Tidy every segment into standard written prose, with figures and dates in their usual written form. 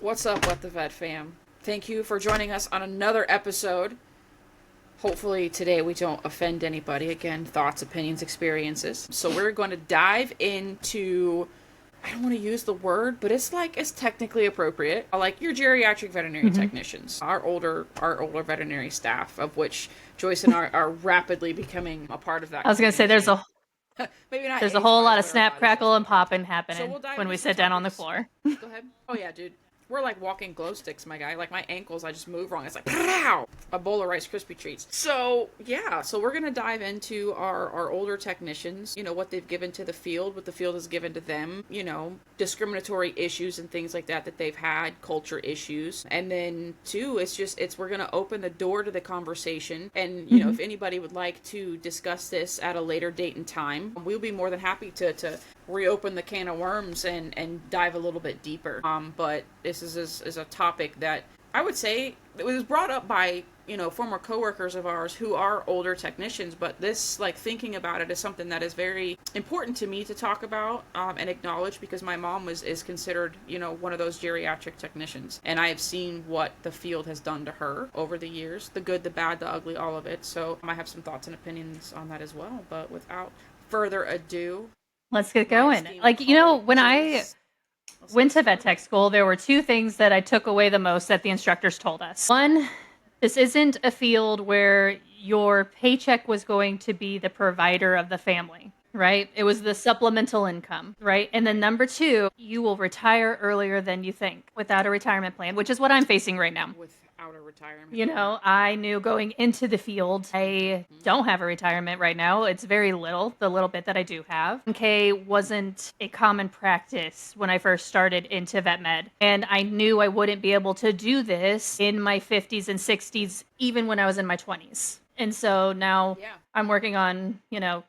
What's up, What the Vet fam? Thank you for joining us on another episode. Hopefully today we don't offend anybody. Again, thoughts, opinions, experiences. So we're going to dive into, I don't want to use the word, but it's technically appropriate. Like your geriatric veterinary technicians, our older veterinary staff, of which Joyce and I are rapidly becoming a part of that. I was going to say there's a maybe not. There's a whole lot of snap, crackle, and popping happening when we sit down on the floor. Go ahead. Oh yeah, dude. We're like walking glow sticks, my guy. Like my ankles, I just move wrong. It's like, pow! A bowl of Rice Krispie treats. So, yeah. So we're going to dive into our older technicians, what they've given to the field, what the field has given to them, discriminatory issues and things like that they've had, culture issues. And then, two, we're going to open the door to the conversation. And, if anybody would like to discuss this at a later date and time, we'll be more than happy to reopen the can of worms and dive a little bit deeper. But this is a topic that I would say it was brought up by, former coworkers of ours who are older technicians, but this, thinking about it is something that is very important to me to talk about and acknowledge, because my mom is considered, one of those geriatric technicians, and I have seen what the field has done to her over the years, the good, the bad, the ugly, all of it. So I have some thoughts and opinions on that as well, but without further ado, let's get going. When I went to vet tech school, there were two things that I took away the most that the instructors told us. One, this isn't a field where your paycheck was going to be the provider of the family, right? It was the supplemental income, right? And then number two, you will retire earlier than you think without a retirement plan, which is what I'm facing right now. Without a retirement plan. I knew going into the field, I don't have a retirement right now. It's very little, the little bit that I do have. Okay, wasn't a common practice when I first started into vet med. And I knew I wouldn't be able to do this in my 50s and 60s, even when I was in my 20s. And so now I'm working on,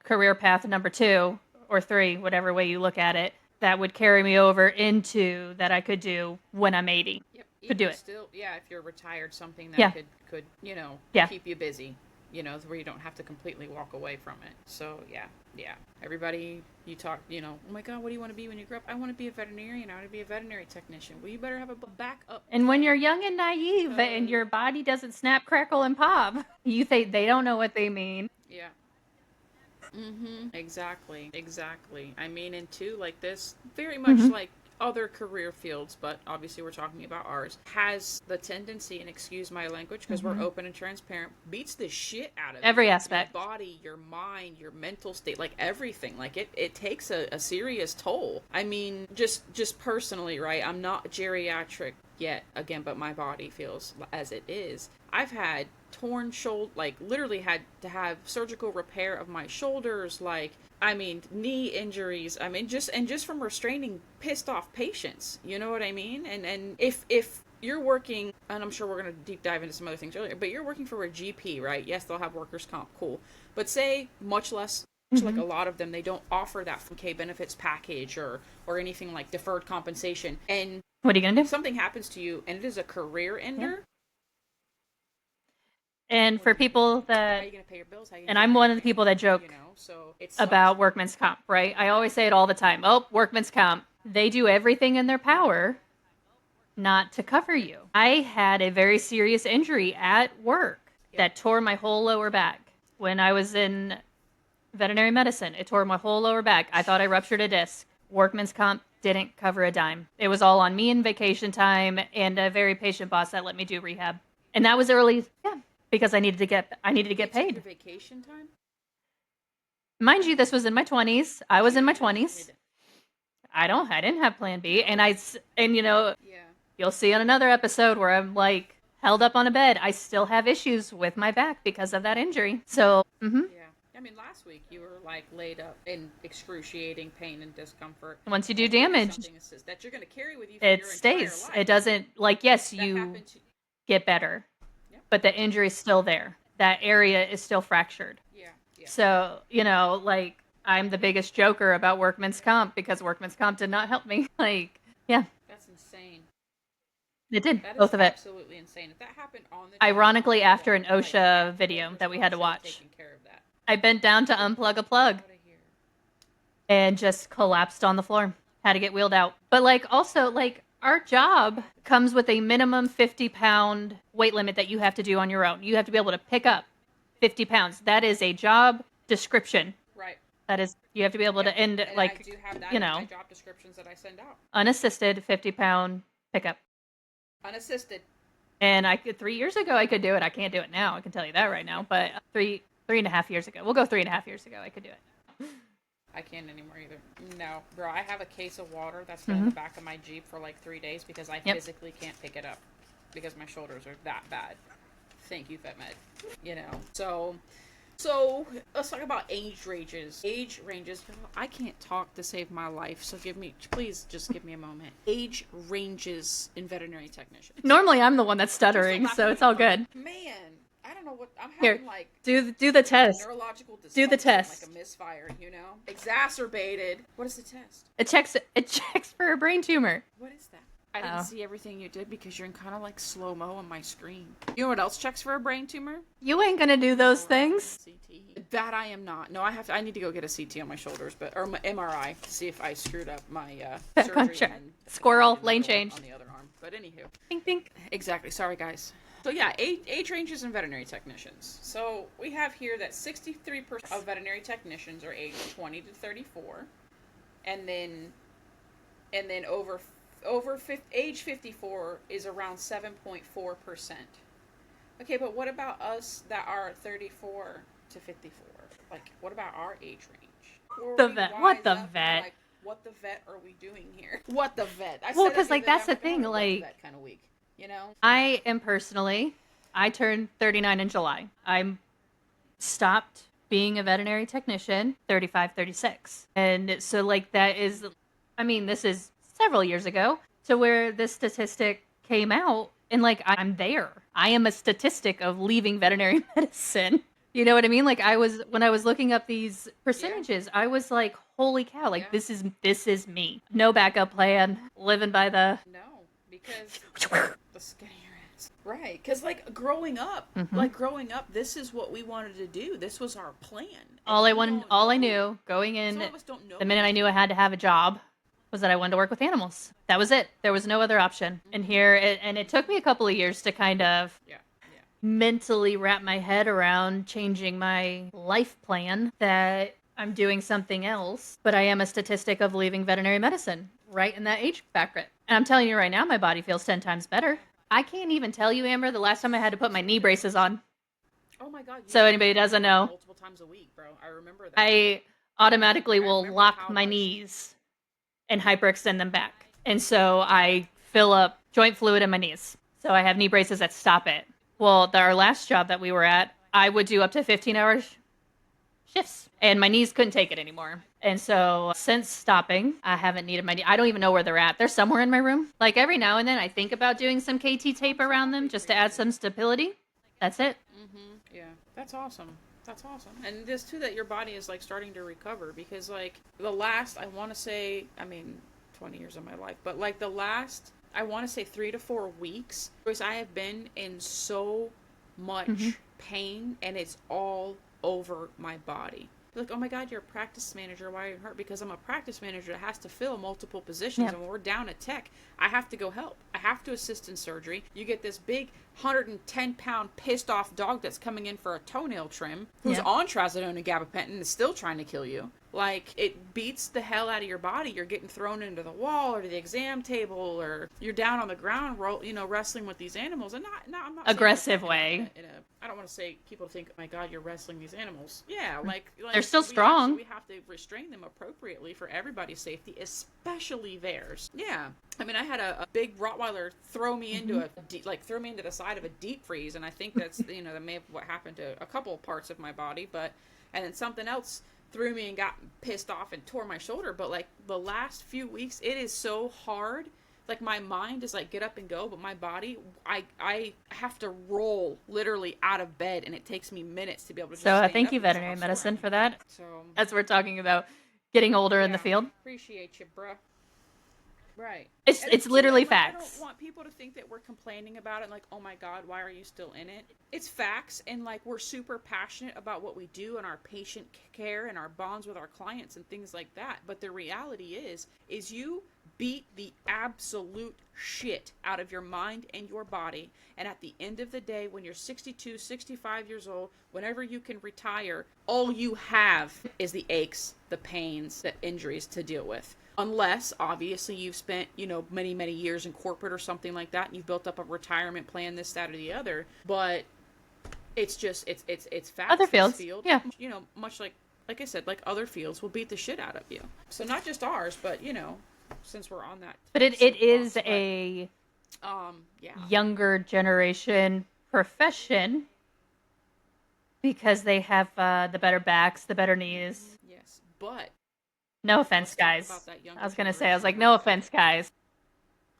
career path number 2 or 3, whatever way you look at it, that would carry me over into that I could do when I'm 80. Yep. Could do it. Still, if you're retired, something that could keep you busy, where you don't have to completely walk away from it. So, yeah. Everybody, you talk, oh my God, what do you want to be when you grow up? I want to be a veterinarian. I want to be a veterinary technician. Well, you better have a backup. And when you're young and naive and your body doesn't snap, crackle, and pop, you think they don't know what they mean. Yeah. Exactly. I mean, and two, this, very much like other career fields, but obviously we're talking about ours, has the tendency, and excuse my language because we're open and transparent, beats the shit out of every aspect. Your body, your mind, your mental state, everything. It takes a serious toll. I mean, just personally, right? I'm not geriatric yet, again, but my body feels as it is. I've had torn shoulder, literally had to have surgical repair of my shoulders, knee injuries. I mean, just from restraining pissed off patients. You know what I mean? And if you're working, and I'm sure we're going to deep dive into some other things earlier, but you're working for a GP, right? Yes, they'll have workers' comp, cool. But say, much less, like a lot of them, they don't offer that 4K benefits package or anything like deferred compensation. And what are you going to do? Something happens to you, and it is a career ender. Yeah. And for people that, how are you gonna pay your bills? and I'm one of the people that joke about workman's comp, right? I always say it all the time. Oh, workman's comp. They do everything in their power not to cover you. I had a very serious injury at work that tore my whole lower back. When I was in veterinary medicine, it tore my whole lower back. I thought I ruptured a disc. Workman's comp didn't cover a dime. It was all on me in vacation time and a very patient boss that let me do rehab. And that was early, because I needed to get paid. Your vacation time? Mind you, this was in my 20s. I was in my 20s. I didn't have plan B. And you'll see on another episode where I'm held up on a bed. I still have issues with my back because of that injury. So, Yeah. I mean, last week you were laid up in excruciating pain and discomfort. Once you do damage, that you're going to carry with you for your stays. Entire life. It doesn't, yes, you get better. But the injury is still there. That area is still fractured. Yeah. So, I'm the biggest joker about workman's comp because workman's comp did not help me. That's insane. It did, both of it. Absolutely insane. If that happened on the ironically, after an OSHA video that we had to watch, I bent down to unplug a plug and just collapsed on the floor. Had to get wheeled out. But also Our job comes with a minimum 50-pound weight limit that you have to do on your own. You have to be able to pick up 50 pounds. That is a job description. Right. That is, you have to be able to end, And like, I do have that you in know, my job descriptions that I send out. unassisted 50-pound pickup. Unassisted. And 3 years ago, I could do it. I can't do it now. I can tell you that right now. But 3.5 years ago. We'll go 3.5 years ago. I could do it. I can't anymore either. No, bro, I have a case of water that's been in the back of my Jeep for like 3 days because I physically can't pick it up because my shoulders are that bad. Thank you, VetMed. You know, so let's talk about age ranges. Age ranges. I can't talk to save my life, so please just give me a moment. Age ranges in veterinary technicians. Normally, I'm the one that's stuttering, so it's all good. Man, I don't know what I'm Here, having. Like, do the test. Neurological dysfunction, Do the test. like a misfire, you know, exacerbated. What is the test? It checks for a brain tumor. What is that? I didn't see everything you did because you're in kind of like slow-mo on my screen. You know what else checks for a brain tumor? You ain't gonna do those things. CT. That I am not. No, I need to go get a CT on my shoulders, or my MRI to see if I screwed up my surgery. Squirrel lane change on the other arm. But anywho, Pink, pink. Exactly. Sorry, guys. So yeah, age ranges in veterinary technicians. So we have here that 63% of veterinary technicians are aged 20 to 34, and then age 54 is around 7.4%. Okay, but what about us that are 34 to 54? Like, what about our age range? The vet. What the vet? Like, what the vet are we doing here? What the vet? Well, because like that's the thing. Like, vet kind of week, you know. I turned 39 in July. I stopped being a veterinary technician 35, 36, and so like that is, I mean, this is several years ago, to where this statistic came out, and like I'm there. I am a statistic of leaving veterinary medicine. You know what I mean? Like when I was looking up these percentages, I was like, holy cow, like this is me. No backup plan, living by the because the skinnier ass. Right, because like growing up, this is what we wanted to do. This was our plan. All I knew going in, the minute I knew I had to have a job, was that I wanted to work with animals. That was it. There was no other option. And it took me a couple of years to kind of mentally wrap my head around changing my life plan, that I'm doing something else, but I am a statistic of leaving veterinary medicine right in that age bracket. And I'm telling you right now, my body feels 10 times better. I can't even tell you, Amber, the last time I had to put my knee braces on. Oh my God. So anybody doesn't know. Multiple times a week, bro. I remember that. I automatically will lock my knees and hyperextend them back. And so I fill up joint fluid in my knees. So I have knee braces that stop it. Well, our last job that we were at, I would do up to 15-hour shifts, and my knees couldn't take it anymore. And so since stopping, I haven't needed my knee. I don't even know where they're at. They're somewhere in my room. Like every now and then I think about doing some KT tape around them just to add some stability. That's it. Yeah, that's awesome. That's awesome. And this too, that your body is like starting to recover, because like the last, I want to say, 20 years of my life, but like the last, I want to say 3 to 4 weeks, because I have been in so much pain, and it's all over my body. Like, oh my God, you're a practice manager. Why are you hurt? Because I'm a practice manager that has to fill multiple positions. And when we're down a tech, I have to go help. I have to assist in surgery. You get this big 110-pound pissed off dog that's coming in for a toenail trim, who's on trazodone and gabapentin and is still trying to kill you. Like, it beats the hell out of your body. You're getting thrown into the wall or to the exam table, or you're down on the ground, wrestling with these animals. And I'm not aggressive way. I don't want to say people think, oh my God, you're wrestling these animals. Yeah, like they're still strong. We have to restrain them appropriately for everybody's safety, especially theirs. Yeah, I mean, I had a big Rottweiler throw me into throw me into the side of a deep freeze, and I think that's that may have what happened to a couple parts of my body, and then something else threw me and got pissed off and tore my shoulder. But like the last few weeks, it is so hard. Like my mind is like get up and go, but my body, I have to roll literally out of bed, and it takes me minutes to be able to. So thank you, veterinary medicine, for that. So as we're talking about getting older in the field. Appreciate you, bruh. Right. It's literally facts. I don't want people to think that we're complaining about it, like, oh my God, why are you still in it? It's facts, and like we're super passionate about what we do and our patient care and our bonds with our clients and things like that. But the reality is you beat the absolute shit out of your mind and your body. And at the end of the day, when you're 62, 65 years old, whenever you can retire, all you have is the aches, the pains, the injuries to deal with. Unless, obviously, you've spent, many, many years in corporate or something like that, and you've built up a retirement plan, this, that, or the other. But it's just, it's facts. Other fields, field, yeah. Much like I said, like other fields will beat the shit out of you. So not just ours, but, since we're on that. But it is a younger generation profession because they have the better backs, the better knees. Yes, but no offense, guys. I was going to say, no offense, guys.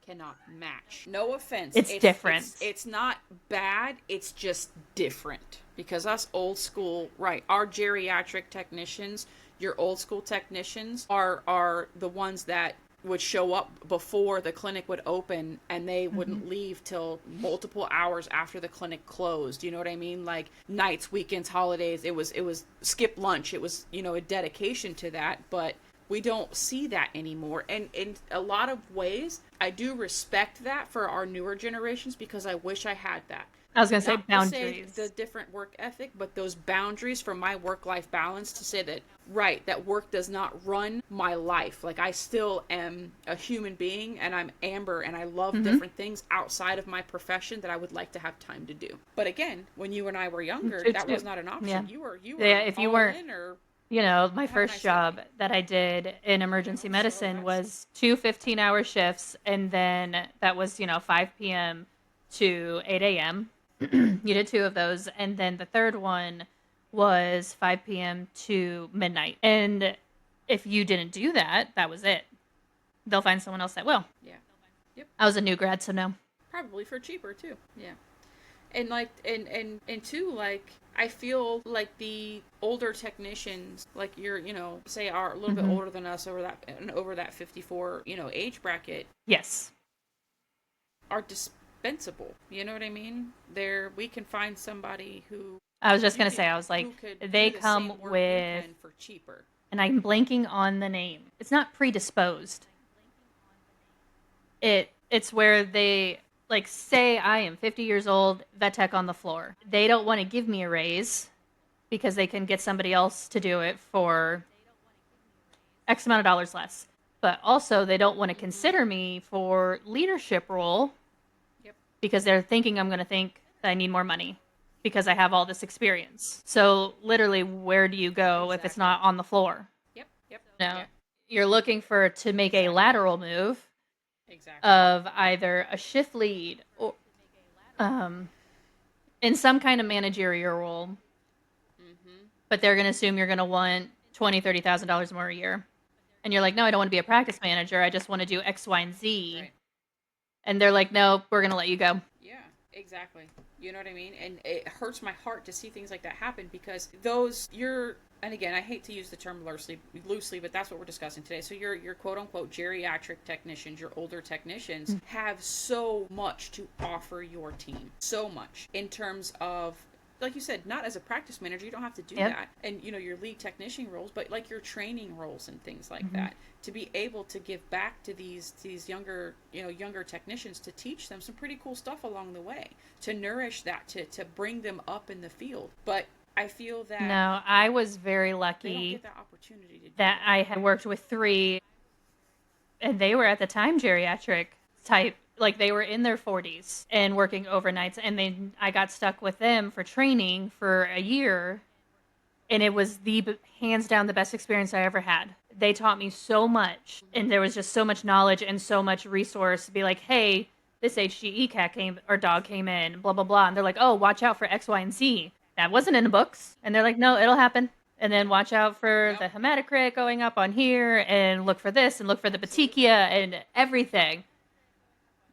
Cannot match. No offense. It's different. It's not bad. It's just different. Because us old school, right, our geriatric technicians, your old school technicians are the ones that would show up before the clinic would open, and they wouldn't leave till multiple hours after the clinic closed. You know what I mean? Like nights, weekends, holidays. It was skip lunch. It was, a dedication to that. But we don't see that anymore. And in a lot of ways, I do respect that for our newer generations because I wish I had that. I was going to say To boundaries. say the different work ethic, but those boundaries for my work-life balance to say that, right, that work does not run my life. Like, I still am a human being, and I'm Amber, and I love different things outside of my profession that I would like to have time to do. But again, when you and I were younger, that was not an option. Yeah. You were if you weren't in, or... my first job that I did in emergency medicine was 2 15-hour shifts, and then that was, 5 p.m. to 8 a.m. You did 2 of those, and then the third one was 5 p.m. to midnight. And if you didn't do that, that was it. They'll find someone else that will. Yeah. Yep. I was a new grad, so no. Probably for cheaper too. Yeah. And like, and two, like, I feel like the older technicians, like you're, say are a little bit older than us over that 54, age bracket. Yes. Are dispensable. You know what I mean? We can find somebody who. I was just going to say, I was like, they come with. For cheaper. And I'm blanking on the name. It's not predisposed. It's where they. Like, say I am 50 years old, vet tech on the floor. They don't want to give me a raise because they can get somebody else to do it for X amount of dollars less. But also, they don't want to consider me for leadership role because they're thinking I'm going to think that I need more money because I have all this experience. So, literally, where do you go if it's not on the floor? Yep. No, you're looking to make a lateral move. Exactly. Of either a shift lead or in some kind of managerial role. But they're going to assume you're going to want $20,000, $30,000 more a year. And you're like, no, I don't want to be a practice manager. I just want to do X, Y, and Z. Right. And they're like, no, we're going to let you go. Yeah, exactly. You know what I mean? And it hurts my heart to see things like that happen because and again, I hate to use the term loosely, but that's what we're discussing today. So your quote unquote geriatric technicians, your older technicians, have so much to offer your team. So much in terms of, like you said, not as a practice manager, you don't have to do that. And your lead technician roles, but like your training roles and things like that. To be able to give back to these younger technicians, to teach them some pretty cool stuff along the way, to nourish that, to bring them up in the field. But I feel that no, I was very lucky they don't get that opportunity to that I had worked with 3, and they were at the time geriatric type, like they were in their 40s and working overnights, and then I got stuck with them for training for a year, and it was hands down the best experience I ever had. They taught me so much, and there was just so much knowledge and so much resource to be like, hey, this HGE dog came in, blah, blah, blah, and they're like, oh, watch out for X, Y, and Z. That wasn't in the books. And they're like, no, it'll happen. And then watch out for the hematocrit going up on here, and look for this, and look for the petechia and everything.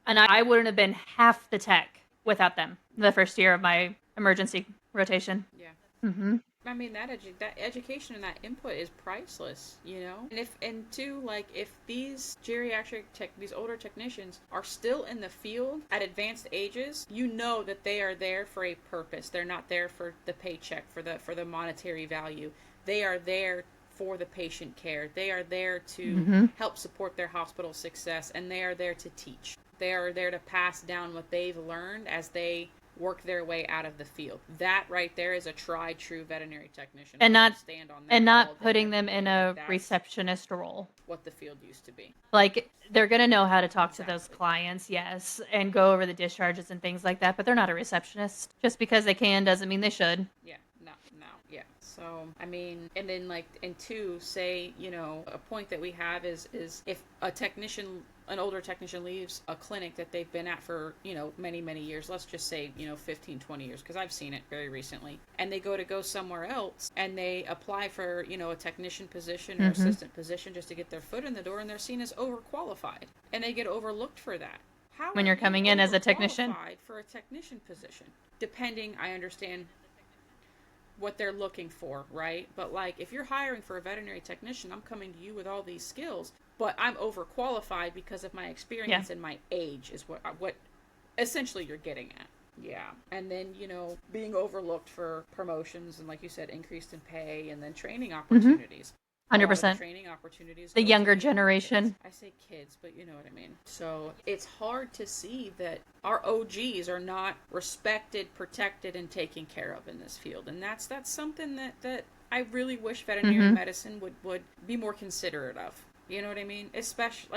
And I wouldn't have been half the tech without them the first year of my emergency rotation. Yeah. I mean, that education and that input is priceless, And if these these older technicians are still in the field at advanced ages, that they are there for a purpose. They're not there for the paycheck, for the monetary value. They are there for the patient care. They are there to Mm-hmm. help support their hospital success, and they are there to teach. They are there to pass down what they've learned as they work their way out of the field. That right there is a tried true veterinary technician. And not stand on that and all not day, putting every them day. in Like, a that's receptionist role. what the field used to be. Like they're going to know how to talk to those Exactly. clients, yes, and go over the discharges and things like that, but they're not a receptionist. Just because they can doesn't mean they should. Yeah, no, no, yeah. So, I mean, and then like, and two, say, you know, a point that we have is if a technician, an older technician leaves a clinic that they've been at for, you know, many, many years, let's just say, you know, 15, 20 years, because I've seen it very recently, and they go somewhere else and they apply for, you know, a technician position or Mm-hmm. assistant position just to get their foot in the door, and they're seen as overqualified, and they get overlooked for that. How When are you're you coming in as a technician. overqualified for a technician position? Depending, I understand what they're looking for, right? But like, if you're hiring for a veterinary technician, I'm coming to you with all these skills, but I'm overqualified because of my experience and my age is what essentially you're getting at. Yeah. And then, you know, being overlooked for promotions and, like you said, increased in pay, and then training Mm-hmm. opportunities. A lot of the 100%. training opportunities The go younger to kids. generation. I say kids, but you know what I mean. So it's hard to see that our OGs are not respected, protected, and taken care of in this field, and that's something that I really wish veterinary Mm-hmm. medicine would be more considerate of. You know what I mean? Especially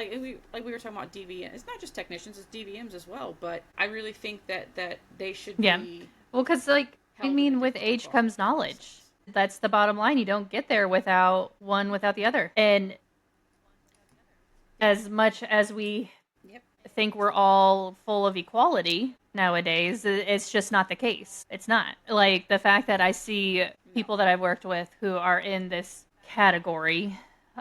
like we were talking about DVM. It's not just technicians; it's DVMs as well. But I really think that they should Yeah. be Well, because, like, I held in a mean, with different age regard, comes if that makes knowledge. sense. That's the bottom line. You don't get there without one without the other. And Yep. as much as we Yep. think we're all full of equality nowadays, it's just not the case. It's not. Like, the fact that I see No. people that I've worked with who are in this category,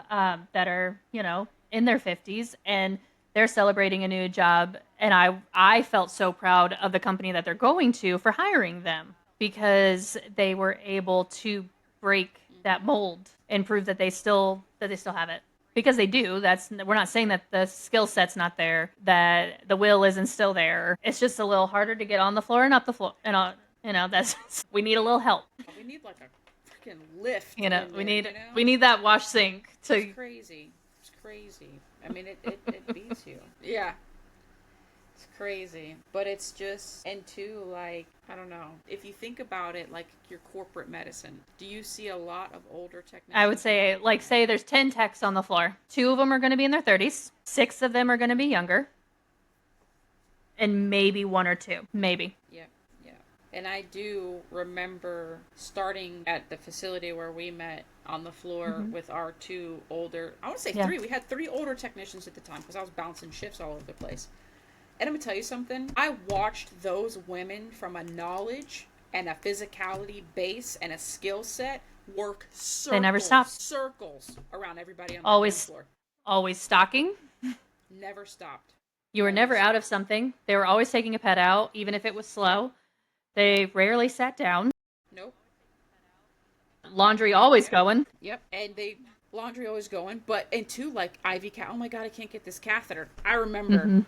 that are, you know, in their 50s, and they're celebrating a new job, and I felt so proud of the company that they're going to for hiring them, because they were able to break that Mm-hmm. mold and prove that they still have it, because they do. That's, we're not saying that the skill set's not there, that the will isn't still there. It's just a little harder to get on the floor and up the floor, and you know, that's we need a little help. We need like a freaking lift You know, in there. You know. we need that wash sink to. It's crazy. It's crazy. I mean, it beats you. Yeah. It's crazy. But it's just, and two, like, I don't know. If you think about it, like your corporate medicine, do you see a lot of older technicians? I would say, like, say there's 10 techs on the floor. 2 of them are going to be in their 30s. 6 of them are going to be younger. And maybe 1 or 2. Maybe. Yeah, yeah. And I do remember starting at the facility where we met on the floor with our 2 older, I want to say Yeah. 3. We had 3 older technicians at the time because I was bouncing shifts all over the place. And I'm going to tell you something. I watched those women from a knowledge and a physicality base and a skill set work circles. They never stopped. Circles around everybody on Always- the floor. Always stocking. Never stopped. You were never out of something. They were always taking a pet out, even if it was slow. They rarely sat down. Nope. Laundry always going. Yep. And laundry always going. But, and two, like, IV cat. Oh my God, I can't get this catheter. I remember, and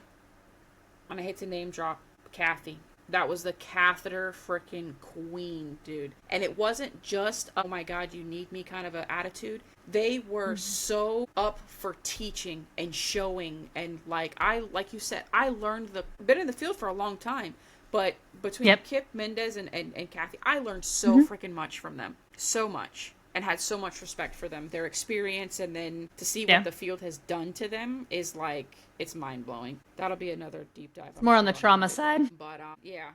I hate to name drop Kathy. That was the catheter freaking queen, dude. And it wasn't just, oh my God, you need me kind of an attitude. They were so up for teaching and showing. And like you said, I learned been in the field for a long time. But between Kip Mendez and Kathy, I learned so freaking much from them. So much. And had so much respect for them. Their experience, and then to see what the field has done to them is like, it's mind-blowing. That'll be another deep dive. It's more on the trauma side. But yeah.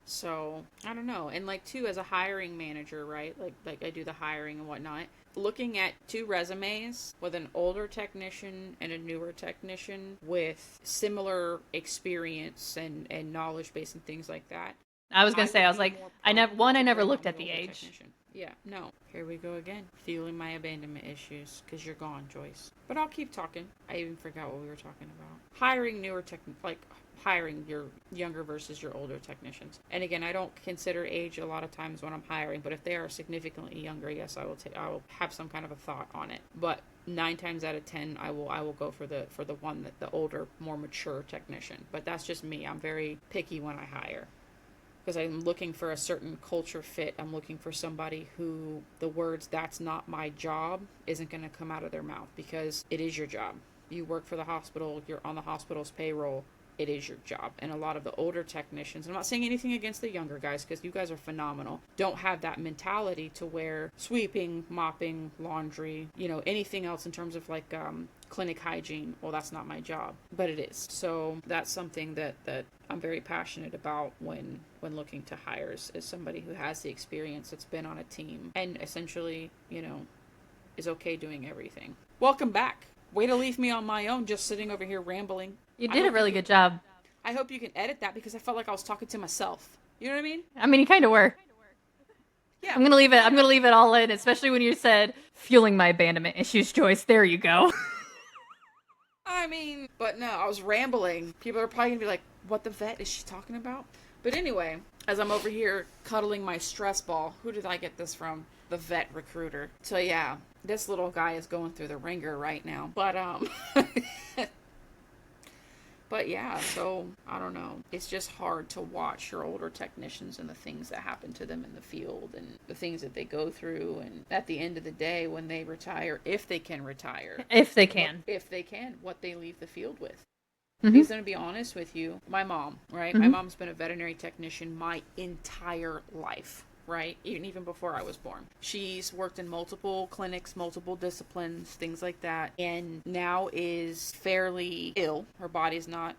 So I don't know. And like too, as a hiring manager, right? Like I do the hiring and whatnot. Looking at 2 resumes with an older technician and a newer technician with similar experience and knowledge base and things like that. I was gonna say, I was like, I never looked at the age. Technician. Yeah, no. Here we go again. Fueling my abandonment issues, because you're gone, Joyce. But I'll keep talking. I even forgot what we were talking about. Hiring newer hiring your younger versus your older technicians. And again, I don't consider age a lot of times when I'm hiring, but if they are significantly younger, yes, I will have some kind of a thought on it. But 9 times out of 10, I will go for the one that the older, more mature technician. But that's just me. I'm very picky when I hire. because I'm looking for a certain culture fit. I'm looking for somebody who the words "that's not my job" isn't going to come out of their mouth, because it is your job. You work for the hospital, you're on the hospital's payroll. It is your job. And a lot of the older technicians, I'm not saying anything against the younger guys, because you guys are phenomenal, don't have that mentality to where sweeping, mopping, laundry, anything else in terms of like clinic hygiene, well, that's not my job, but it is. So that's something that I'm very passionate about when looking to hires, is somebody who has the experience, that's been on a team, and essentially, is okay doing everything. Welcome back. Way to leave me on my own, just sitting over here rambling. You did a really good job. I hope you can edit that, because I felt like I was talking to myself. You know what I mean? I mean, you kind of were. Yeah. I'm gonna leave it all in, especially when you said fueling my abandonment issues, Joyce. There you go. I mean, but no, I was rambling. People are probably gonna be like, "What the vet is she talking about?" But anyway, as I'm over here cuddling my stress ball, who did I get this from? The vet recruiter. So yeah, this little guy is going through the ringer right now. But but yeah, so I don't know. It's just hard to watch your older technicians and the things that happen to them in the field and the things that they go through. And at the end of the day, when they retire, if they can retire. If they can. What they leave the field with. Mm-hmm. Because I'm going to be honest with you, my mom, right? Mm-hmm. My mom's been a veterinary technician my entire life. Right? Even before I was born. She's worked in multiple clinics, multiple disciplines, things like that, and now is fairly ill. Her body's not,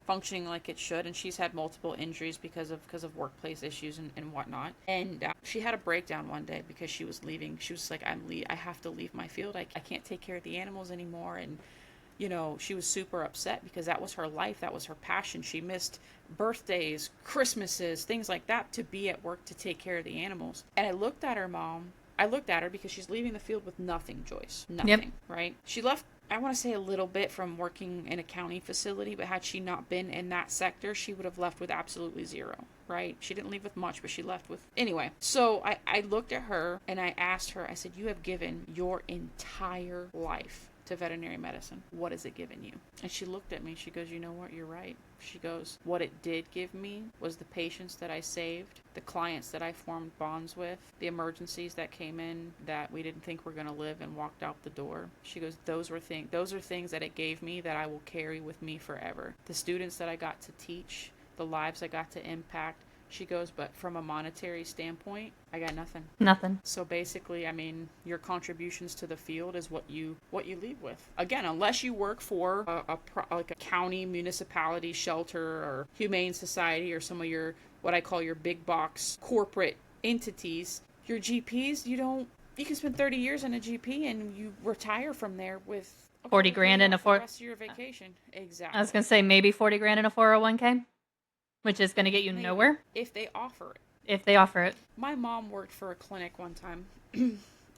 functioning like it should, and she's had multiple injuries because of workplace issues and whatnot. And she had a breakdown one day because she was leaving. She was like, I have to leave my field. I can't take care of the animals anymore. And she was super upset because that was her life. That was her passion. She missed birthdays, Christmases, things like that to be at work to take care of the animals. And I looked at her because she's leaving the field with nothing, Joyce. Nothing, yep. Right? She left, I want to say, a little bit from working in a county facility, but had she not been in that sector, she would have left with absolutely zero. Right? She didn't leave with much, but she left with... Anyway, so I looked at her and I asked her, I said, you have given your entire life to veterinary medicine. What has it given you? And she looked at me. She goes, you know what? You're right. She goes, what it did give me was the patients that I saved, the clients that I formed bonds with, the emergencies that came in that we didn't think were going to live and walked out the door. She goes, those are things that it gave me that I will carry with me forever. The students that I got to teach, the lives I got to impact. She goes, but from a monetary standpoint, I got nothing. Nothing. So basically, I mean, your contributions to the field is what you leave with. Again, unless you work for a county, municipality, shelter, or humane society, or some of your, what I call your big box corporate entities, your GPs, you can spend 30 years in a GP and you retire from there with 40 grand in the rest of your vacation. Exactly. I was going to say maybe 40 grand in a 401k. Which is going to get you nowhere. If they offer it. If they offer it. My mom worked for a clinic one time.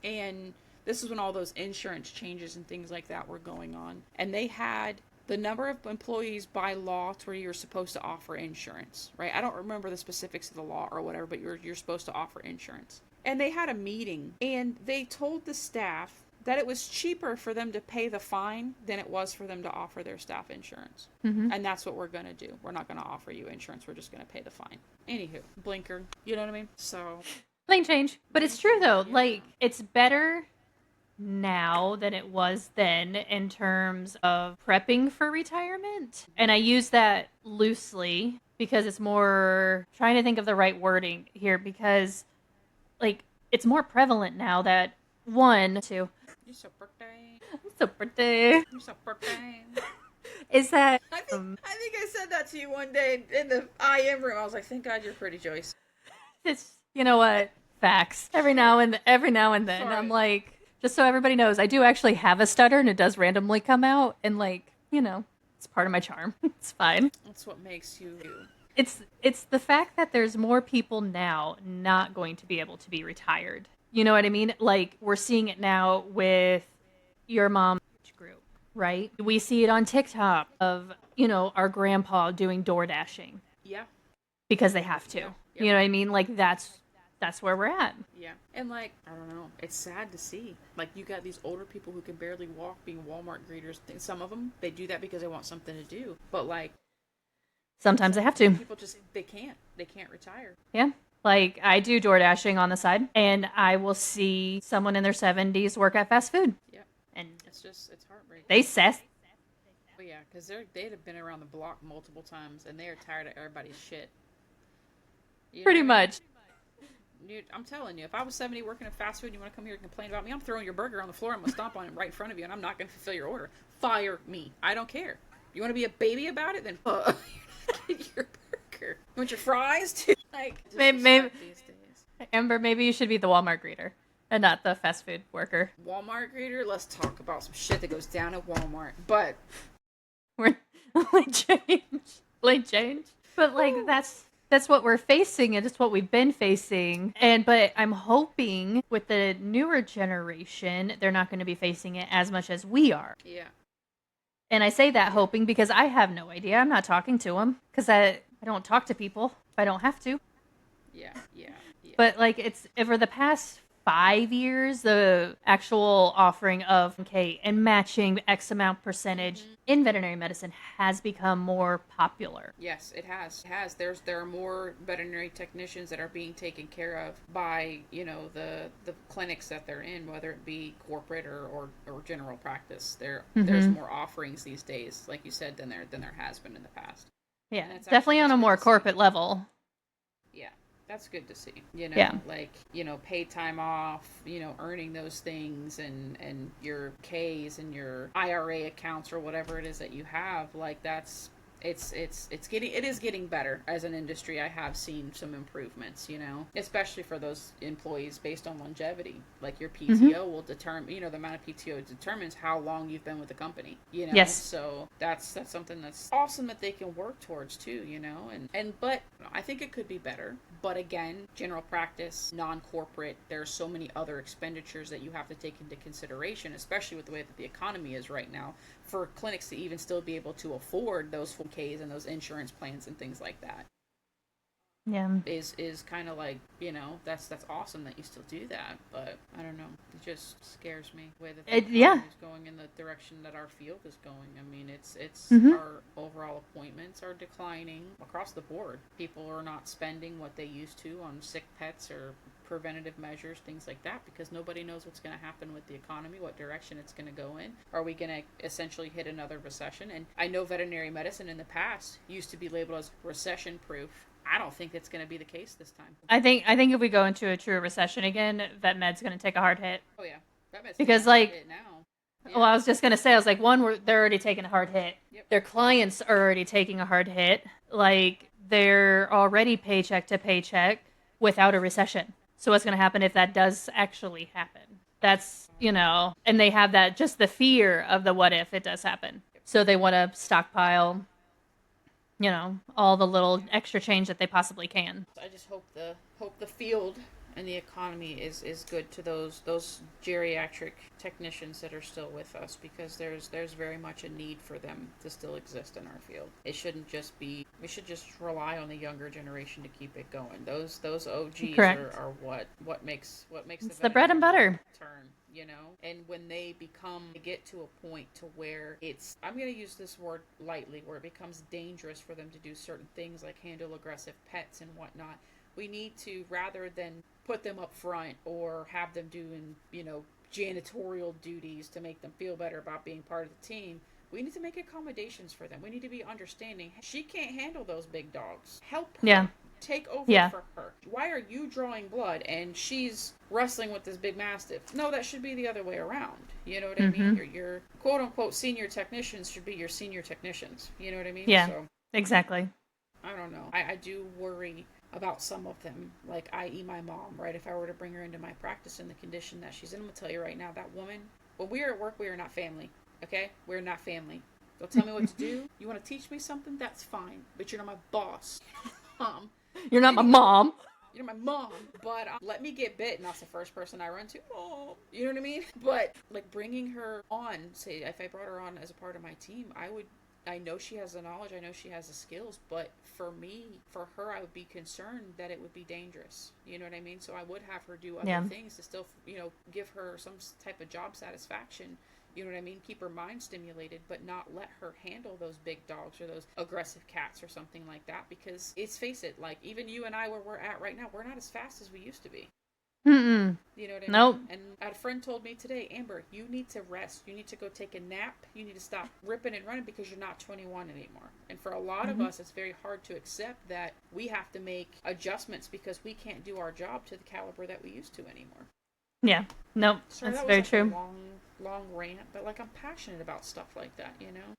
And this is when all those insurance changes and things like that were going on. And they had the number of employees by law to where you're supposed to offer insurance. Right? I don't remember the specifics of the law or whatever, but you're supposed to offer insurance. And they had a meeting. And they told the staff that it was cheaper for them to pay the fine than it was for them to offer their staff insurance. Mm-hmm. And that's what we're going to do. We're not going to offer you insurance. We're just going to pay the fine. Anywho, blinker. You know what I mean? So. Plain change. But it's true, though. Yeah. Like, it's better now than it was then in terms of prepping for retirement. And I use that loosely because it's more trying to think of the right wording here because, like, it's more prevalent now that two. You're so pretty. I'm so pretty. You're so pretty. Is that... I think I said that to you one day in the IM room. I was like, thank God you're pretty, Joyce. It's, you know what? Facts. Every now and then. Sorry. I'm like, just so everybody knows, I do actually have a stutter and it does randomly come out. And like, it's part of my charm. It's fine. That's what makes you you. It's the fact that there's more people now not going to be able to be retired. You know what I mean? Like, we're seeing it now with your mom's group, right? We see it on TikTok of, our grandpa doing door dashing. Yeah. Because they have to. Yeah. You know what I mean? Like, that's where we're at. Yeah. And, like, I don't know. It's sad to see. Like, you got these older people who can barely walk being Walmart greeters. Some of them, they do that because they want something to do. But, like, Sometimes I have to. People just, they can't retire. Yeah. Like, I do door dashing on the side, and I will see someone in their 70s work at fast food. Yep. And It's heartbreaking. they sass. Well, yeah, because they'd have been around the block multiple times, and they are tired of everybody's shit. Pretty much. I'm telling you, if I was 70 working at fast food and you want to come here and complain about me, I'm throwing your burger on the floor. I'm going to stomp on it right in front of you, and I'm not going to fulfill your order. Fire me. I don't care. You want to be a baby about it? Then you're not getting your burger. You want your fries too? Like, maybe Amber, maybe you should be the Walmart greeter and not the fast food worker. Walmart greeter? Let's talk about some shit that goes down at Walmart. But we're late change. But like that's what we're facing, and it's what we've been facing. But I'm hoping with the newer generation, they're not going to be facing it as much as we are. Yeah. And I say that hoping because I have no idea. I'm not talking to them because I don't talk to people if I don't have to. Yeah. But like, it's over the past 5 years, the actual offering of okay and matching X amount percentage in veterinary medicine has become more popular. Yes, it has. There are more veterinary technicians that are being taken care of by, the clinics that they're in, whether it be corporate or general practice. There's more offerings these days, like you said, than there has been in the past. Yeah, definitely on a more corporate level. Yeah. That's good to see, like, paid time off, earning those things and your Ks and your IRA accounts or whatever it is that you have, like it is getting better as an industry. I have seen some improvements, especially for those employees based on longevity. Like your PTO will determine, the amount of PTO determines how long you've been with the company, Yes. So that's something that's awesome that they can work towards too, but I think it could be better. But again, general practice, non-corporate, there's so many other expenditures that you have to take into consideration, especially with the way that the economy is right now, for clinics to even still be able to afford those 4Ks and those insurance plans and things like that. Yeah. Is kind of like, that's awesome that you still do that, but I don't know, it just scares me the way that the economy is going in the direction that our field is going. I mean, it's our overall appointments are declining across the board. People are not spending what they used to on sick pets or preventative measures, things like that, because nobody knows what's going to happen with the economy, what direction it's going to go in. Are we going to essentially hit another recession? And I know veterinary medicine in the past used to be labeled as recession proof. I don't think it's going to be the case this time. I think if we go into a true recession again, vet med's going to take a hard hit. Oh yeah, vet med's because taking a hard hit now. Yeah. Well, I was just going to say, I was like, one, they're already taking a hard hit. Yep. Their clients are already taking a hard hit. Like, they're already paycheck to paycheck without a recession. So what's going to happen if that does actually happen? That's, and they have that, just the fear of the what if it does happen. So they want to stockpile, all the little extra change that they possibly can. I just hope the field and the economy is good to those geriatric technicians that are still with us, because there's very much a need for them to still exist in our field. It shouldn't just be, we should just rely on the younger generation to keep it going. Those OGs are what makes it's the bread and butter turn. And when they get to a point to where it's, I'm going to use this word lightly, where it becomes dangerous for them to do certain things like handle aggressive pets and whatnot, we need to, rather than put them up front or have them doing, janitorial duties to make them feel better about being part of the team, we need to make accommodations for them. We need to be understanding. She can't handle those big dogs. Help her. Yeah. Take over for her. Why are you drawing blood and she's wrestling with this big mastiff? No, that should be the other way around. You know what I mean? Your quote unquote senior technicians should be your senior technicians. You know what I mean? Yeah, so, exactly. I don't know. I do worry about some of them, like i.e. my mom, right? If I were to bring her into my practice in the condition that she's in, I'm going to tell you right now, that woman, when we are at work, we are not family. Okay? We're not family. Don't tell me what to do. You want to teach me something? That's fine. But you're not my boss. You're not my mom. You're my mom. But let me get bit, and that's the first person I run to. Oh, you know what I mean? But like bringing her on, say if I brought her on as a part of my team, I know she has the knowledge, I know she has the skills, but for her, I would be concerned that it would be dangerous. You know what I mean? So I would have her do other things to still, give her some type of job satisfaction, You know what I mean? Keep her mind stimulated, but not let her handle those big dogs or those aggressive cats or something like that. Because let's face it, like even you and I, where we're at right now, we're not as fast as we used to be. Mm-mm. You know what I Nope. mean? And a friend told me today, Amber, you need to rest. You need to go take a nap. You need to stop ripping and running because you're not 21 anymore. And for a lot of us, it's very hard to accept that we have to make adjustments because we can't do our job to the caliber that we used to anymore. Yeah. Nope. Sorry, that's that very was true. A long rant, but like I'm passionate about stuff like that, you know?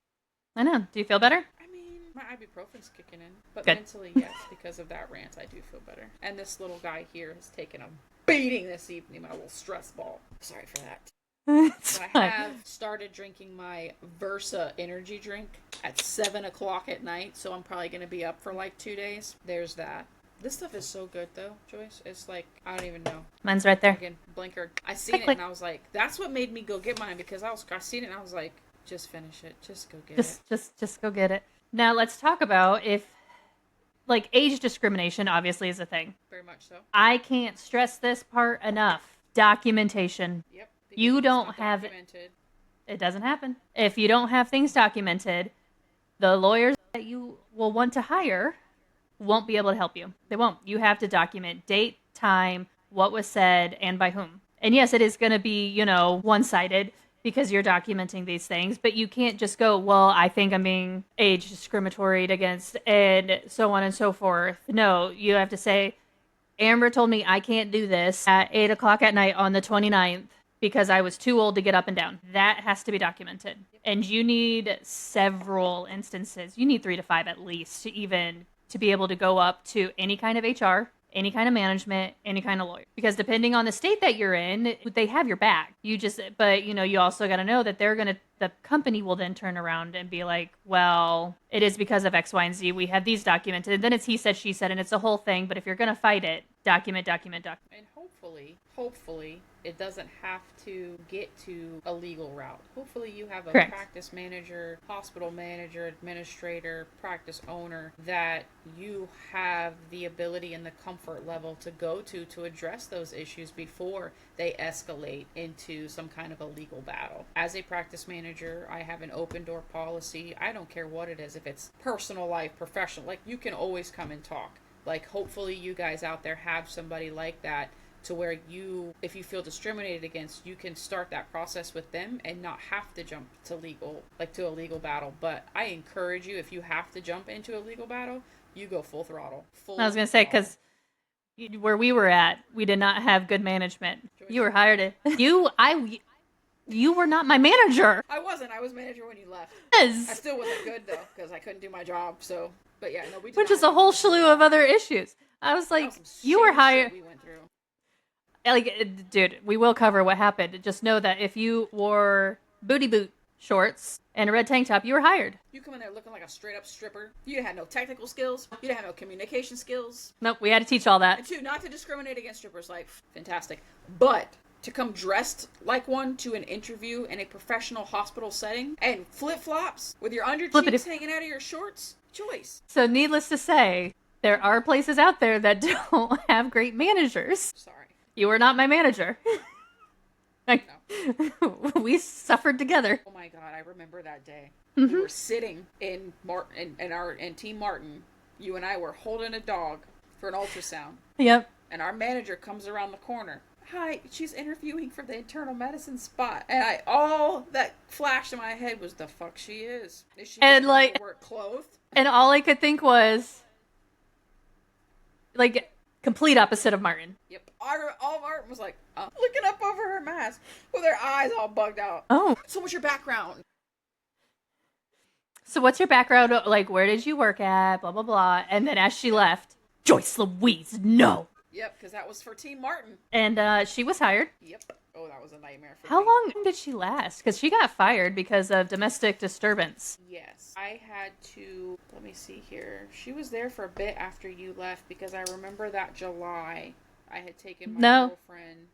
I know. Do you feel better? I mean, my ibuprofen's kicking in, but Good. mentally, yes, because of that rant, I do feel better. And this little guy here has taken a beating this evening, my little stress ball. Sorry for that. So I have started drinking my Versa energy drink at 7 o'clock at night, so I'm probably going to be up for like 2 days. There's that. This stuff is so good, though, Joyce. It's like, I don't even know. Mine's right there. Again, blinkered. I seen it, and I was like, that's what made me go get mine, because I seen it, and I was like, just finish it. Just go get it. Just go get it. Now, let's talk about if, like, age discrimination obviously is a thing. Very much so. I can't stress this part enough. Documentation. Yep. You don't have it. It doesn't happen. If you don't have things documented, the lawyers that you will want to hire won't be able to help you. They won't. You have to document date, time, what was said, and by whom. And yes, it is going to be, one-sided because you're documenting these things, but you can't just go, well, I think I'm being age discriminatory against, and so on and so forth. No, you have to say, Amber told me I can't do this at 8 o'clock at night on the 29th because I was too old to get up and down. That has to be documented. And you need several instances. You need 3 to 5 at least to be able to go up to any kind of HR, any kind of management, any kind of lawyer. Because depending on the state that you're in, they have your back. You also got to know that the company will then turn around and be like, well, it is because of X, Y, and Z. We have these documented. And then it's he said, she said, and it's a whole thing. But if you're going to fight it, document. And hopefully, it doesn't have to get to a legal route. Hopefully you have a Correct. Practice manager, hospital manager, administrator, practice owner that you have the ability and the comfort level to go to address those issues before they escalate into some kind of a legal battle. As a practice manager, I have an open door policy. I don't care what it is, if it's personal life, professional, like you can always come and talk. Like hopefully you guys out there have somebody like that to where if you feel discriminated against, you can start that process with them and not have to jump to a legal battle. But I encourage you, if you have to jump into a legal battle, you go full throttle. I was going to say, because where we were at, we did not have good management. You were hired. You were not my manager. I wasn't. I was manager when you left. Yes. I still wasn't good though, because I couldn't do my job. So, but yeah, no, we did. Which is a whole slew of other issues. I was like, you were hired. We went through. Like, dude, we will cover what happened. Just know that if you wore booty boot shorts and a red tank top, you were hired. You come in there looking like a straight up stripper. You had no technical skills. You didn't have no communication skills. Nope, we had to teach all that. And two, not to discriminate against strippers, like, fantastic. But to come dressed like one to an interview in a professional hospital setting and flip-flops with your under cheeks hanging out of your shorts, Joyce. So needless to say, there are places out there that don't have great managers. Sorry. You were not my manager. No. We suffered together. Oh my God, I remember that day. Mm-hmm. We were sitting in Team Martin. You and I were holding a dog for an ultrasound. Yep. And our manager comes around the corner. Hi, she's interviewing for the internal medicine spot. And all that flashed in my head was the fuck she is. Is she work clothed? And all I could think was, like, complete opposite of Martin. Yep. All Martin was like, looking up over her mask with her eyes all bugged out. Oh. So what's your background? So what's your background? Like, where did you work at? Blah, blah, blah. And then as she left, Joyce Louise, no. Yep, because that was for Team Martin. And she was hired. Yep. Oh, that was a nightmare for me. How long did she last? Because she got fired because of domestic disturbance. Yes. I had to, let me see here. She was there for a bit after you left because I remember that July I had taken my girlfriend.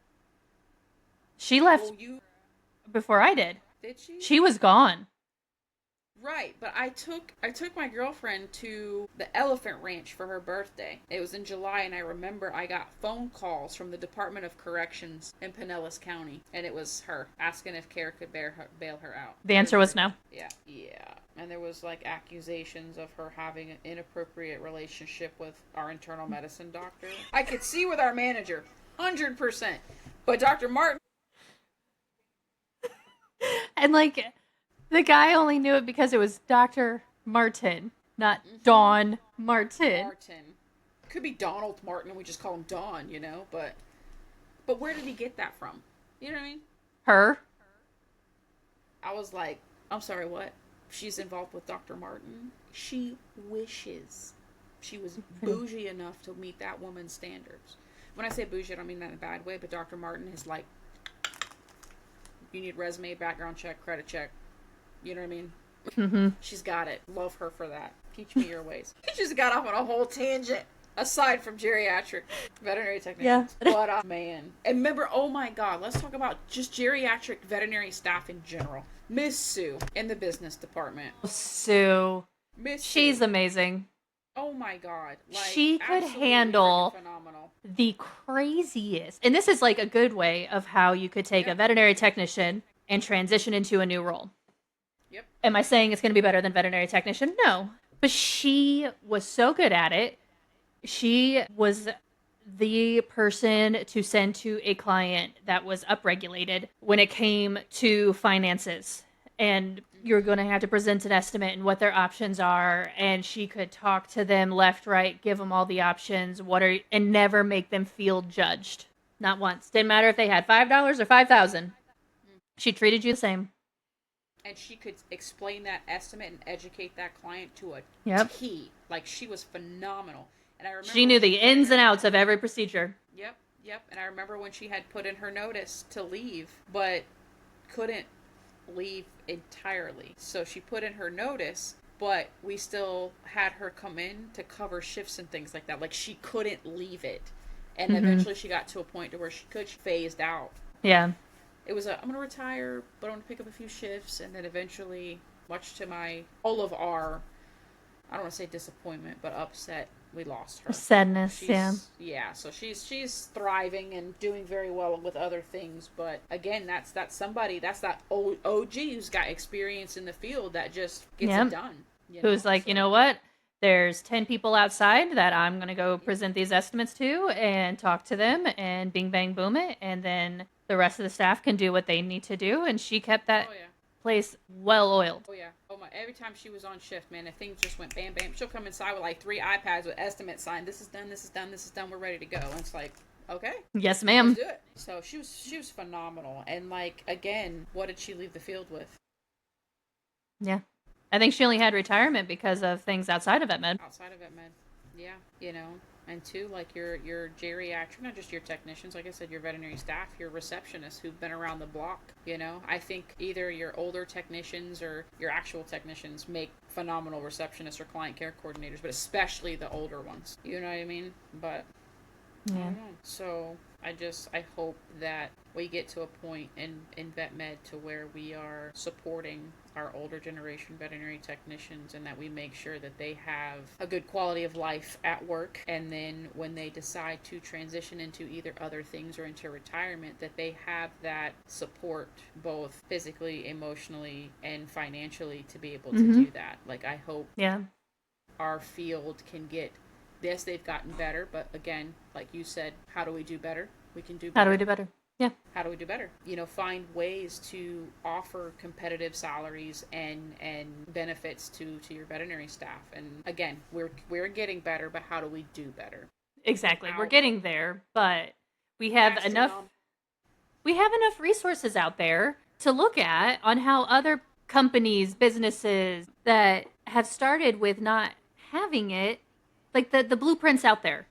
She left before I did. Did she? She was gone. Right, but I took my girlfriend to the Elephant Ranch for her birthday. It was in July, and I remember I got phone calls from the Department of Corrections in Pinellas County, and it was her asking if CARE could bail her out. The answer was no. Yeah, yeah. And there was like accusations of her having an inappropriate relationship with our internal medicine doctor. I could see with our manager, 100%. But Dr. Martin. And like, the guy only knew it because it was Dr. Martin, not Dawn Martin. Martin. Could be Donald Martin and we just call him Don, But where did he get that from? You know what I mean? Her. I was like, I'm sorry, what? She's involved with Dr. Martin? She wishes she was bougie enough to meet that woman's standards. When I say bougie, I don't mean that in a bad way, but Dr. Martin is like, you need resume, background check, credit check. You know what I mean? Mm-hmm. She's got it. Love her for that. Teach me your ways. He just got off on a whole tangent. Aside from geriatric veterinary technicians. Yeah. But, man. And remember, oh my God, let's talk about just geriatric veterinary staff in general. Miss Sue in the business department. Sue. She's Sue. amazing. Oh my God. Like, she could absolutely handle phenomenal. The craziest. And this is like a good way of how you could take a veterinary technician and transition into a new role. Yep. Am I saying it's going to be better than veterinary technician? No. But she was so good at it. She was the person to send to a client that was upregulated when it came to finances. And you're going to have to present an estimate and what their options are. And she could talk to them left, right, give them all the options, and never make them feel judged. Not once. Didn't matter if they had $5 or $5,000. She treated you the same. And she could explain that estimate and educate that client to a T. Like, she was phenomenal. And I remember she knew the ins and outs of every procedure. Yep. And I remember when she had put in her notice to leave, but couldn't leave entirely. So she put in her notice, but we still had her come in to cover shifts and things like that. Like, she couldn't leave it. And eventually she got to a point to where she phased out. Yeah. It was I'm going to retire, but I'm going to pick up a few shifts. And then eventually, much to all of our, I don't want to say disappointment, but upset, we lost her. Sadness, yeah. Yeah, so she's thriving and doing very well with other things. But again, that's that OG who's got experience in the field that just gets it done. Who's like, you know what? There's 10 people outside that I'm going to go present these estimates to and talk to them and bing, bang, boom it. And then the rest of the staff can do what they need to do. And she kept that place well oiled. Oh, yeah. Oh, my. Every time she was on shift, man, if things just went bam, bam, she'll come inside with like 3 iPads with estimates signed. This is done, this is done, this is done. We're ready to go. And it's like, okay. Yes, ma'am. Let's do it. So she was phenomenal. And like, again, what did she leave the field with? Yeah. I think she only had retirement because of things outside of VetMed. Outside of VetMed, yeah, and two, like your geriatric, not just your technicians, like I said, your veterinary staff, your receptionists who've been around the block. I think either your older technicians or your actual technicians make phenomenal receptionists or client care coordinators, but especially the older ones. You know what I mean? But I don't know. So I hope that we get to a point in VetMed to where we are supporting our older generation veterinary technicians and that we make sure that they have a good quality of life at work. And then when they decide to transition into either other things or into retirement, that they have that support both physically, emotionally, and financially to be able to do that. Like, I hope our field can get this. They've gotten better, but again, like you said, how do we do better? We can do better. How do we do better? Yeah. How do we do better? Find ways to offer competitive salaries and benefits to your veterinary staff. And again, we're getting better, but how do we do better? Exactly. We're getting there, but we have enough resources out there to look at on how other companies, businesses that have started with not having it, like the blueprints out there.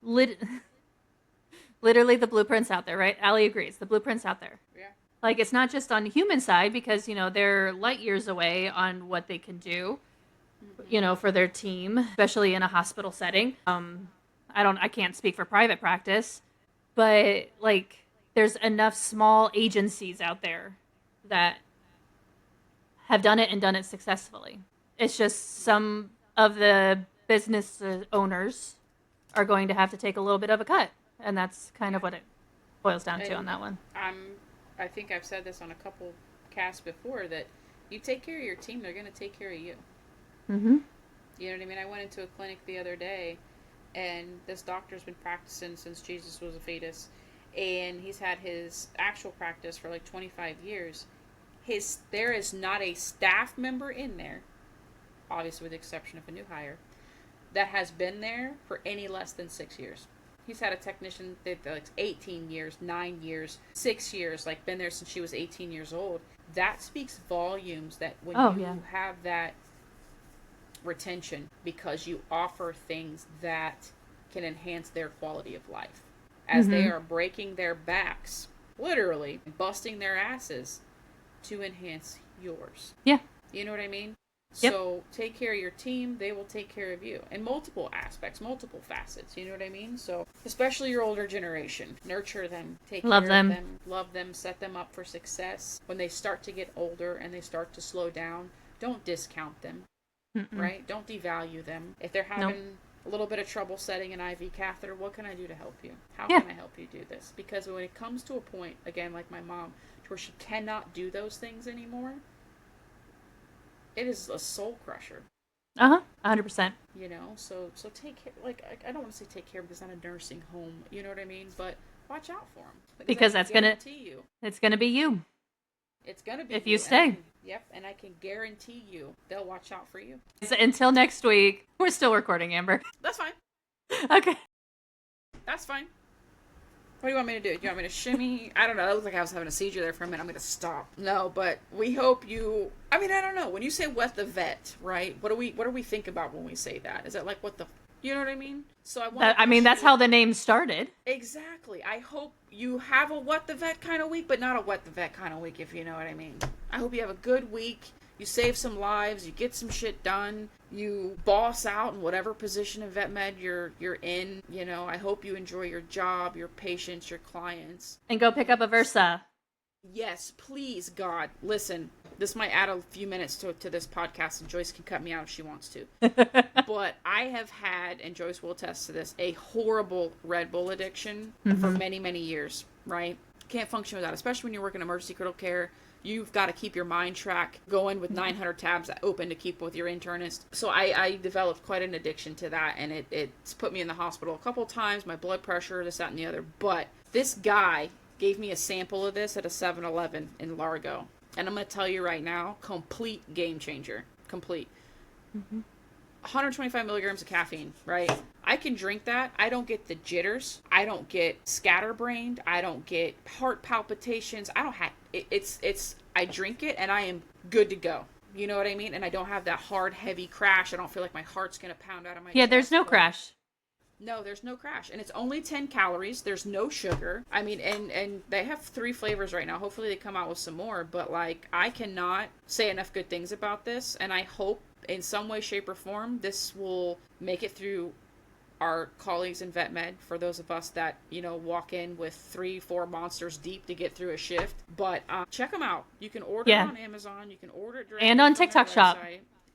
Literally the blueprints out there, right? Allie agrees. The blueprints out there. Yeah. Like, it's not just on the human side because, they're light years away on what they can do, for their team, especially in a hospital setting. I can't speak for private practice, but like there's enough small agencies out there that have done it and done it successfully. It's just some of the business owners are going to have to take a little bit of a cut. And that's kind of what it boils down to on that one. I think I've said this on a couple casts before, that you take care of your team, they're going to take care of you. Mm-hmm. You know what I mean? I went into a clinic the other day, and this doctor's been practicing since Jesus was a fetus, and he's had his actual practice for like 25 years. There is not a staff member in there, obviously with the exception of a new hire, that has been there for any less than 6 years. He's had a technician that like 18 years, 9 years, 6 years, like been there since she was 18 years old. That speaks volumes that when you have that retention, because you offer things that can enhance their quality of life. As they are breaking their backs, literally busting their asses to enhance yours. Yeah. You know what I mean? Yep. So take care of your team, they will take care of you in multiple aspects, multiple facets. You know what I mean? So especially your older generation, nurture them, take care of them, love them, set them up for success. When they start to get older and they start to slow down, don't discount them, right? Don't devalue them. If they're having a little bit of trouble setting an IV catheter, what can I do to help you? How can I help you do this? Because when it comes to a point, again, like my mom, to where she cannot do those things anymore, it is a soul crusher. 100%. You know, so take care. Like, I don't want to say take care because it's not a nursing home. You know what I mean? But watch out for them. Because it's gonna be you. It's gonna be if you stay. And I can guarantee you they'll watch out for you. So until next week, we're still recording, Amber. That's fine. Okay. That's fine. What do you want me to do? Do you want me to shimmy? I don't know. It looked like I was having a seizure there for a minute. I'm going to stop. No, but we hope you... I mean, I don't know. When you say what the vet, right? What do we think about when we say that? Is it like what the... You know what I mean? So that's how the name started. Exactly. I hope you have a what the vet kind of week, but not a what the vet kind of week, if you know what I mean. I hope you have a good week. You save some lives. You get some shit done. You boss out in whatever position of vet med you're in. You know, I hope you enjoy your job, your patients, your clients. And go pick up a Versa. Yes, please, God. Listen, this might add a few minutes to this podcast, and Joyce can cut me out if she wants to. But I have had, and Joyce will attest to this, a horrible Red Bull addiction for many, many years, right? Can't function without, especially when you're working emergency critical care. You've got to keep your mind track going with 900 tabs open to keep with your internist. So I developed quite an addiction to that, and it's put me in the hospital a couple of times, my blood pressure, this, that, and the other. But this guy gave me a sample of this at a 7-Eleven in Largo. And I'm going to tell you right now, complete game changer. Complete. 125 milligrams of caffeine, right? I can drink that. I don't get the jitters. I don't get scatterbrained. I don't get heart palpitations. I don't have I drink it and I am good to go. You know what I mean? And I don't have that hard, heavy crash. I don't feel like my heart's going to pound out of my chest. Yeah, there's no crash. No, there's no crash. And it's only 10 calories. There's no sugar. I mean, and they have 3 flavors right now. Hopefully they come out with some more. But, like, I cannot say enough good things about this. And I hope in some way, shape, or form, this will make it through our colleagues in vet med, for those of us that, you know, walk in with 3-4 monsters deep to get through a shift. But check them out. You can order it on Amazon. You can order it directly and on TikTok Shop.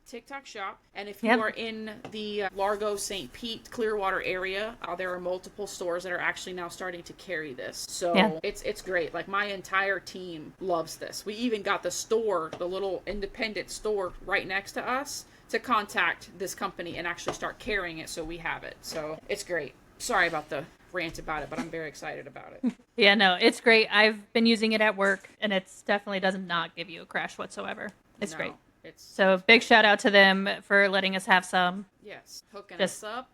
TikTok Shop. And if you are in the Largo, St. Pete, Clearwater area, there are multiple stores that are actually now starting to carry this. So it's great. Like, my entire team loves this. We even got the store, the little independent store right next to us, to contact this company and actually start carrying it, so we have it. So it's great. Sorry about the rant about it, but I'm very excited about it. Yeah, no, it's great. I've been using it at work, and it's definitely does not give you a crash whatsoever. It's great. So big shout out to them for letting us have some. Yes, hooking us up.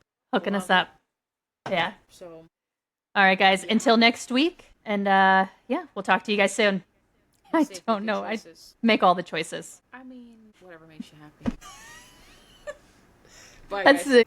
Yeah. So, all right, guys. Until next week, and we'll talk to you guys soon. I don't know. I make all the choices. I mean, whatever makes you happy. Bye, That's guys.